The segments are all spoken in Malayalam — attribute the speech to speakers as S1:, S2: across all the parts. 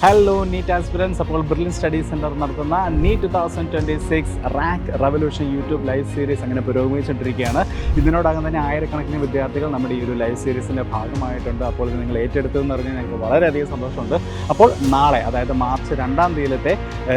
S1: Hello NEET aspirants. അപ്പോൾ ബ്രില്യൻ സ്റ്റഡി സെൻറ്റർ നടത്തുന്ന NEET 2026 rank revolution YouTube live series അങ്ങനെ പുരോഗമിച്ചുകൊണ്ടിരിക്കുകയാണ്. ഇതിനോടകം തന്നെ ആയിരക്കണക്കിന് വിദ്യാർത്ഥികൾ നമ്മുടെ ഈ ഒരു ലൈവ് സീരീസിൻ്റെ ഭാഗമായിട്ടുണ്ട്. അപ്പോൾ ഇത് നിങ്ങൾ ഏറ്റെടുത്തതെന്ന് പറഞ്ഞാൽ ഞങ്ങൾക്ക് വളരെയധികം സന്തോഷമുണ്ട്. അപ്പോൾ നാളെ, അതായത് മാർച്ച് 2 തീയതിയിലത്തെ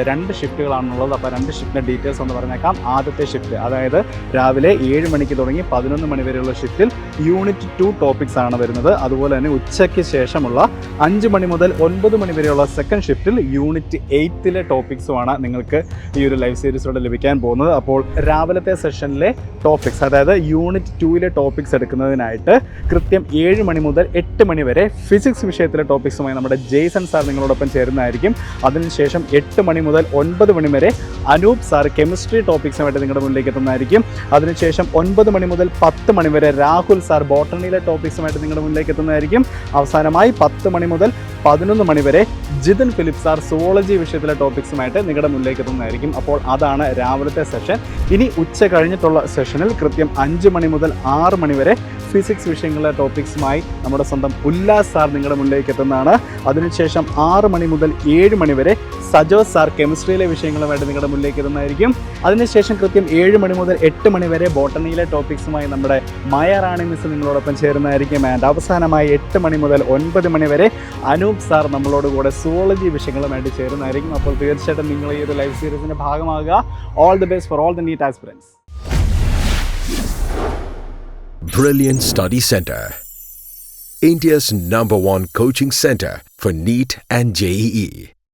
S1: 2 ഷിഫ്റ്റുകളാണുള്ളത്. അപ്പോൾ 2 ഷിഫ്റ്റിൻ്റെ ഡീറ്റെയിൽസ് ഒന്ന് പറഞ്ഞേക്കാം. ആദ്യത്തെ ഷിഫ്റ്റ്, അതായത് രാവിലെ 7 മണിക്ക് തുടങ്ങി 11 മണി വരെയുള്ള ഷിഫ്റ്റിൽ യൂണിറ്റ് 2 ടോപ്പിക്സ് ആണ് വരുന്നത്. അതുപോലെ തന്നെ ഉച്ചയ്ക്ക് ശേഷമുള്ള 5 മണി മുതൽ 9 മണി വരെയുള്ള സെക്കൻഡ് ഷിഫ്റ്റിൽ യൂണിറ്റ് 8 ടോപ്പിക്സുമാണ് നിങ്ങൾക്ക് ഈ ഒരു ലൈവ് സീരീസിലൂടെ ലഭിക്കാൻ പോകുന്നത്. അപ്പോൾ രാവിലത്തെ സെഷനിലെ ടോപ്പിക്സ്, അതായത് യൂണിറ്റ് 2 ടോപ്പിക്സ് എടുക്കുന്നതിനായിട്ട് കൃത്യം 7 മണി മുതൽ 8 മണി വരെ ഫിസിക്സ് വിഷയത്തിലെ ടോപ്പിക്സുമായി നമ്മുടെ ജെയ്സൺ സാർ നിങ്ങളോടൊപ്പം ചേരുന്നതായിരിക്കും. അതിനുശേഷം 8 മണി മുതൽ 9 മണി വരെ അനൂപ് സാർ കെമിസ്ട്രി ടോപ്പിക്സുമായിട്ട് നിങ്ങളുടെ മുന്നിലേക്ക് എത്തുന്നതായിരിക്കും. അതിനുശേഷം 9 മണി മുതൽ 10 മണി വരെ രാഹുൽ സാർ ബോട്ടണിയിലെ ടോപ്പിക്സുമായിട്ട് നിങ്ങളുടെ മുന്നിലേക്ക് എത്തുന്നതായിരിക്കും. അവസാനമായി 10 മണി മുതൽ 11 മണി വരെ ജിതിൻ ഫിലിപ്പ് സാർ സുവോളജി വിഷയത്തിലെ ടോപ്പിക്സുമായിട്ട് നിങ്ങളുടെ മുന്നിലേക്ക് എത്തുന്നതായിരിക്കും. അപ്പോൾ അതാണ് രാവിലത്തെ സെഷൻ. ഇനി ഉച്ച കഴിഞ്ഞിട്ടുള്ള സെഷനിൽ കൃത്യം 5 മണി മുതൽ 6 മണി വരെ ഫിസിക്സ് വിഷയങ്ങളിലെ ടോപ്പിക്സുമായി നമ്മുടെ സ്വന്തം ഉല്ലാസ് സാർ നിങ്ങളുടെ മുന്നിലേക്ക് എത്തുന്നതാണ്. അതിനുശേഷം 6 മണി മുതൽ 7 മണി വരെ സജോസ് സാർ കെമിസ്ട്രിയിലെ വിഷയങ്ങളുമായിട്ട് നിങ്ങളുടെ മുന്നിലേക്ക് എത്തുന്നതായിരിക്കും. അതിനുശേഷം കൃത്യം 7 മണി മുതൽ 8 മണി വരെ ബോട്ടണിയിലെ ടോപ്പിക്സുമായി നമ്മുടെ മായ റാണി മിസ് നിങ്ങളോടൊപ്പം ചേരുന്നതായിരിക്കും. ആൻഡ് അവസാനമായി 8 മണി മുതൽ 9 മണി വരെ അനൂപ് സാർ നമ്മളോട് കൂടെ സുവോളജി വിഷയങ്ങളുമായിട്ട് ചേരുന്നതായിരിക്കും. അപ്പോൾ തീർച്ചയായിട്ടും നിങ്ങൾ ഈ ഒരു ലൈവ് സീരീസിൻ്റെ ഭാഗമാകുക. All the best for all the NEET aspirants.
S2: Brilliant Study Center, India's #1 coaching center for NEET and JEE.